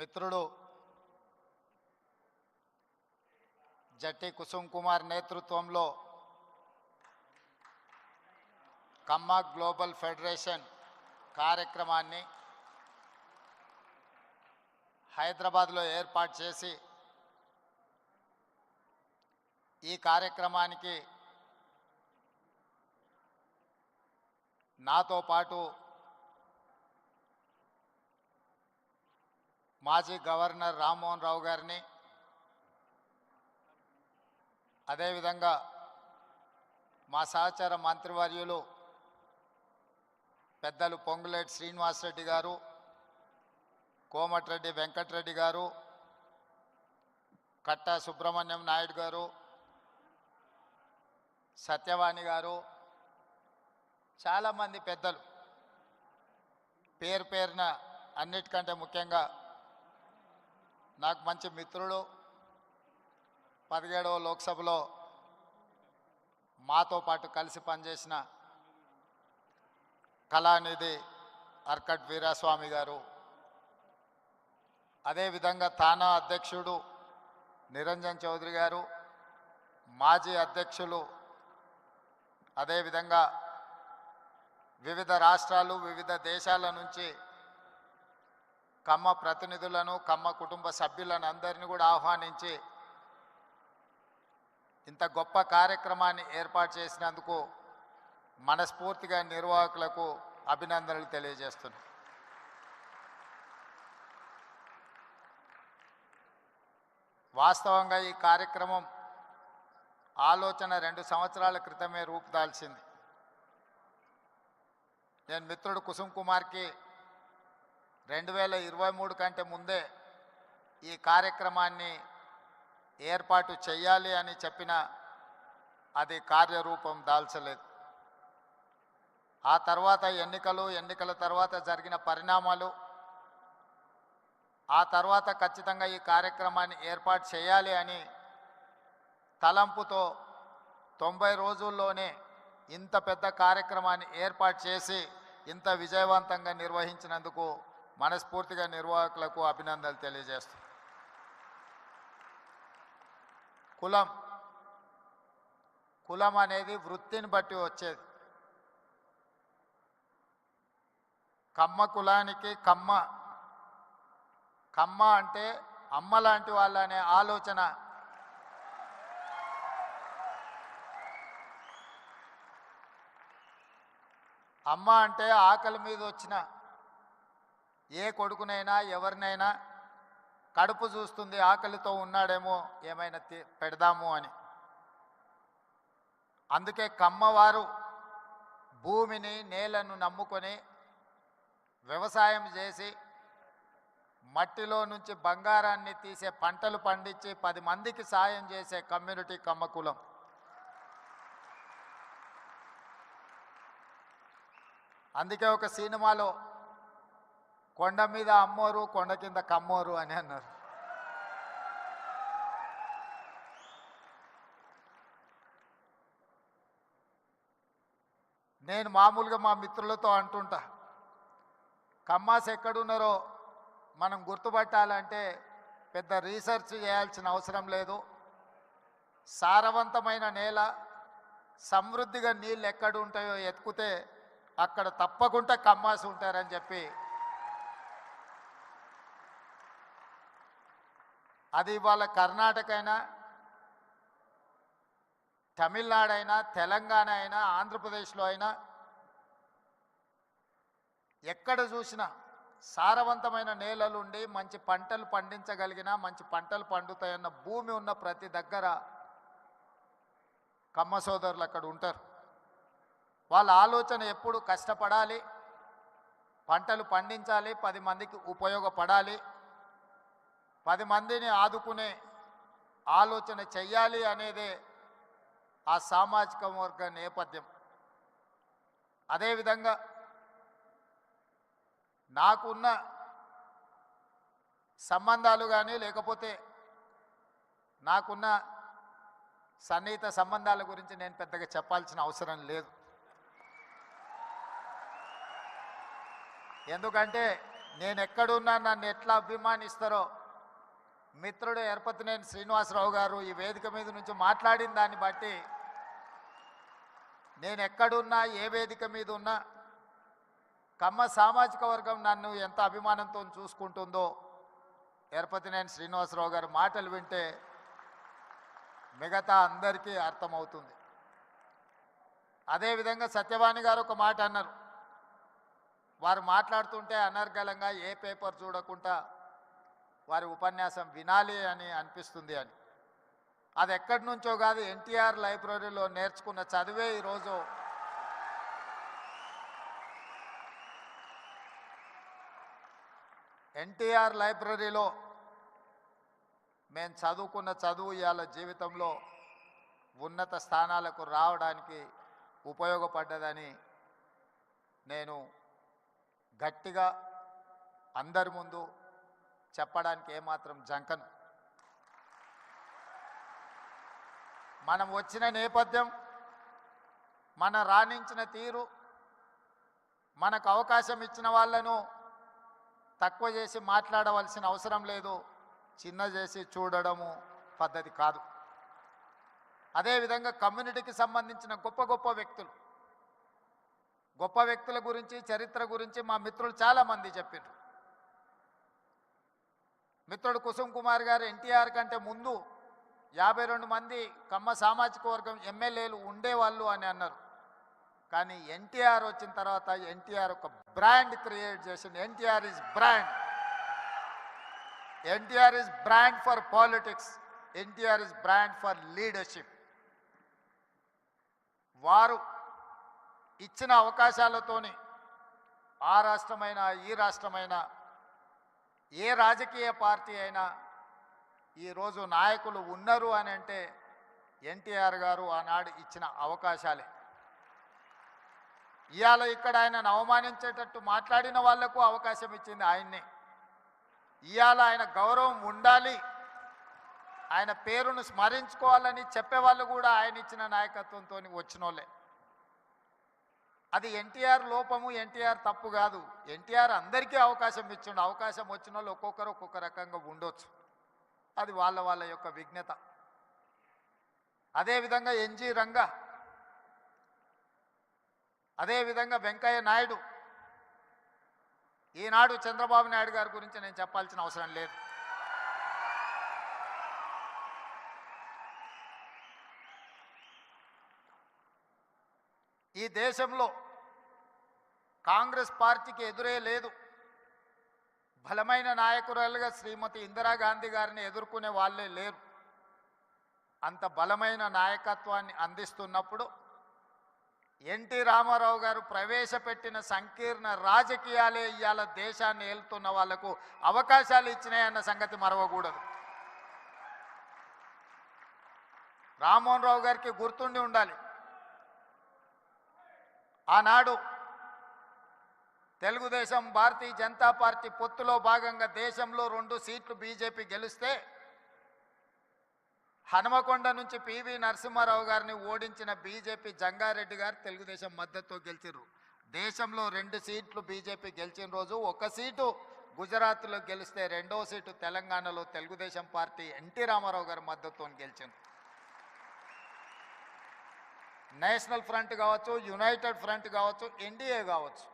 మిత్రుడు జట్టి కుసుమ్ కుమార్ నేతృత్వంలో కమ్మ global federation కార్యక్రమాన్ని హైదరాబాద్లో ఏర్పాటు చేసి ఈ కార్యక్రమానికి నాతో పాటు మాజీ గవర్నర్ రామ్మోహన్ రావు గారిని, అదేవిధంగా మా సహచర మంత్రివర్యులు పెద్దలు పొంగులేటి శ్రీనివాసరెడ్డి గారు, కోమటిరెడ్డి వెంకటరెడ్డి గారు, కట్టా సుబ్రహ్మణ్యం నాయుడు గారు, సత్యవాణి గారు, చాలామంది పెద్దలు, పేరు పేరున అన్నిటికంటే ముఖ్యంగా నాకు మంచి మిత్రుడు, 17వ లోక్సభలో మాతో పాటు కలిసి పనిచేసిన కళానిధి అర్కట్ వీరాస్వామి గారు, అదేవిధంగా తానా అధ్యక్షుడు నిరంజన్ చౌదరి గారు, మాజీ అధ్యక్షులు, అదేవిధంగా వివిధ రాష్ట్రాలు వివిధ దేశాల నుంచి కమ్మ ప్రతినిధులను, కమ్మ కుటుంబ సభ్యులను అందరినీ కూడా ఆహ్వానించి ఇంత గొప్ప కార్యక్రమాన్ని ఏర్పాటు చేసినందుకు మనస్ఫూర్తిగా నిర్వాహకులకు అభినందనలు తెలియజేస్తున్నాను. వాస్తవంగా ఈ కార్యక్రమం ఆలోచన 2 సంవత్సరాల క్రితమే రూపుదాల్చింది. నేను మిత్రుడు కుసుమ్ కుమార్కి 2023 కంటే ముందే ఈ కార్యక్రమాన్ని ఏర్పాటు చేయాలి అని చెప్పిన అది కార్యరూపం దాల్చలేదు. ఆ తర్వాత ఎన్నికల తర్వాత జరిగిన పరిణామాలు, ఆ తర్వాత ఖచ్చితంగా ఈ కార్యక్రమాన్ని ఏర్పాటు చేయాలి అని తలంపుతో 90 రోజుల్లోనే ఇంత పెద్ద కార్యక్రమాన్ని ఏర్పాటు చేసి ఇంత విజయవంతంగా నిర్వహించినందుకు మనస్ఫూర్తిగా నిర్వాహకులకు అభినందనలు తెలియజేస్తాను. కులం అనేది వృత్తిని బట్టి వచ్చేది. కమ్మ కులానికి కమ్మ అంటే అమ్మ లాంటి వాళ్ళ అనే ఆలోచన అమ్మ అంటే ఆకలి మీద వచ్చిన ఏ కొడుకునైనా ఎవరినైనా కడుపు చూస్తుంది, ఆకలితో ఉన్నాడేమో ఏమైనా పెడదాము అని. అందుకే కమ్మవారు భూమిని నేలను నమ్ముకొని వ్యవసాయం చేసి మట్టిలో నుంచి బంగారాన్ని తీసే పంటలు పండించి 10 మందికి సాయం చేసే కమ్యూనిటీ కమ్మ కులం. అందుకే ఒక సినిమాలో కొండ మీద అమ్మోరు కొండ కింద కమ్మోరు అని అన్నారు. నేను మామూలుగా మా మిత్రులతో అంటుంటా, కమ్మాస్ ఎక్కడున్నారో మనం గుర్తుపట్టాలంటే పెద్ద రీసెర్చ్ చేయాల్సిన అవసరం లేదు. సారవంతమైన నేల, సమృద్ధిగా నీళ్ళు ఎక్కడ ఉంటాయో ఎత్తుకుతే అక్కడ తప్పకుండా కమ్మాస్ ఉంటారని చెప్పి, అది ఇవాళ కర్ణాటక అయినా, తమిళనాడు అయినా, తెలంగాణ అయినా, ఆంధ్రప్రదేశ్లో అయినా ఎక్కడ చూసినా సారవంతమైన నేలలుండి మంచి పంటలు పండించగలిగిన, మంచి పంటలు పండుతాయన్న భూమి ఉన్న ప్రతి దగ్గర కమ్మ సోదరులు అక్కడ ఉంటారు. వాళ్ళ ఆలోచన ఎప్పుడు కష్టపడాలి, పంటలు పండించాలి, 10 మందికి ఉపయోగపడాలి, 10 మందిని ఆదుకునే ఆలోచన చెయ్యాలి అనేదే ఆ సామాజిక వర్గ నేపథ్యం. అదేవిధంగా నాకున్న సంబంధాలు కానీ, లేకపోతే నాకున్న సన్నిహిత సంబంధాల గురించి నేను పెద్దగా చెప్పాల్సిన అవసరం లేదు. ఎందుకంటే నేను ఎక్కడున్నా నన్ను ఎట్లా అభిమానిస్తారో మిత్రుడు ఎరపతినేని శ్రీనివాసరావు గారు ఈ వేదిక మీద నుంచి మాట్లాడిన దాన్ని బట్టి నేను ఎక్కడున్నా ఏ వేదిక మీద ఉన్నా కమ్మ సామాజిక వర్గం నన్ను ఎంత అభిమానంతో చూసుకుంటుందో ఎరపతినేని శ్రీనివాసరావు గారి మాటలు వింటే మిగతా అందరికీ అర్థమవుతుంది. అదేవిధంగా సత్యవాణి గారు ఒక మాట అన్నారు. వారు మాట్లాడుతుంటే అనర్గళంగా ఏ పేపర్ చూడకుండా వారి ఉపన్యాసం వినాలి అని అనిపిస్తుంది అని. అది ఎక్కడి నుంచో కాదు, ఎన్టీఆర్ లైబ్రరీలో నేర్చుకున్న చదివే ఈరోజు ఎన్టీఆర్ లైబ్రరీలో మేము చదువుకున్న చదువు ఇవాళ జీవితంలో ఉన్నత స్థానాలకు రావడానికి ఉపయోగపడ్డదని నేను గట్టిగా అందరి ముందు చెప్పడానికి ఏమాత్రం జంకను. మనం వచ్చిన నేపథ్యం, మన రాణించిన తీరు, మనకు అవకాశం ఇచ్చిన వాళ్ళను తక్కువ చేసి మాట్లాడవలసిన అవసరం లేదు, చిన్న చేసి చూడడము పద్ధతి కాదు. అదేవిధంగా కమ్యూనిటీకి సంబంధించిన గొప్ప గొప్ప వ్యక్తుల గురించి, చరిత్ర గురించి మా మిత్రులు చాలామంది చెప్పారు. మిత్రుడు కుసుమ్ కుమార్ గారు ఎన్టీఆర్ కంటే ముందు 52 మంది కమ్మ సామాజిక వర్గం ఎమ్మెల్యేలు ఉండేవాళ్ళు అని అన్నారు. కానీ ఎన్టీఆర్ వచ్చిన తర్వాత ఎన్టీఆర్ ఒక బ్రాండ్ క్రియేట్ చేసింది. NTR is brand. NTR is brand for politics. NTR is brand for leadership. వారు ఇచ్చిన అవకాశాలతోని ఆ రాష్ట్రమైనా ఈ రాష్ట్రమైనా ఏ రాజకీయ పార్టీ అయినా ఈరోజు నాయకులు ఉన్నారు అని అంటే ఎన్టీఆర్ గారు ఆనాడు ఇచ్చిన అవకాశాలే. ఇవాళ ఇక్కడ ఆయనను అవమానించేటట్టు మాట్లాడిన వాళ్లకు అవకాశం ఇచ్చింది ఆయన్నే. ఇవాళ ఆయన గౌరవం ఉండాలి, ఆయన పేరును స్మరించుకోవాలని చెప్పేవాళ్ళు కూడా ఆయన ఇచ్చిన నాయకత్వంతో వచ్చినోళ్ళే. అది ఎన్టీఆర్ లోపము, ఎన్టీఆర్ తప్పు కాదు. ఎన్టీఆర్ అందరికీ అవకాశం ఇచ్చిండు. అవకాశం వచ్చిన వాళ్ళు ఒక్కొక్కరు ఒక్కొక్క రకంగా ఉండొచ్చు, అది వాళ్ళ యొక్క విజ్ఞత. అదేవిధంగా ఎన్జి రంగా, అదేవిధంగా వెంకయ్య నాయుడు. ఈనాడు చంద్రబాబు నాయుడు గారి గురించి నేను చెప్పాల్సిన అవసరం లేదు. ఈ దేశంలో కాంగ్రెస్ పార్టీకి ఎదురే లేదు. బలమైన నాయకురాలుగా శ్రీమతి ఇందిరాగాంధీ గారిని ఎదుర్కొనే వాళ్ళే లేరు. అంత బలమైన నాయకత్వాన్ని అందిస్తున్నప్పుడు ఎన్టీ రామారావు గారు ప్రవేశపెట్టిన సంకీర్ణ రాజకీయాలే ఇవాళ దేశాన్ని ఏలుతున్న వాళ్లకు అవకాశాలు ఇచ్చినాయన్న సంగతి మరవకూడదు. రామ్మోహన్ రావు గారికి గుర్తుండి ఉండాలి, ఆనాడు తెలుగుదేశం భారతీయ జనతా పార్టీ పొత్తులో భాగంగా దేశంలో 2 సీట్లు బీజేపీ గెలిస్తే హనుమకొండ నుంచి పివి నరసింహారావు గారిని ఓడించిన బీజేపీ జంగారెడ్డి గారు తెలుగుదేశం మద్దతుతో గెలిచారు. దేశంలో 2 సీట్లు బీజేపీ గెలిచిన రోజు 1 సీటు గుజరాత్లో గెలిస్తే 2వ సీటు తెలంగాణలో తెలుగుదేశం పార్టీ ఎన్టీ రామారావు గారి మద్దతుతో గెలిచింది. నేషనల్ ఫ్రంట్ కావచ్చు, యునైటెడ్ ఫ్రంట్ కావచ్చు, ఎన్డీఏ కావచ్చు,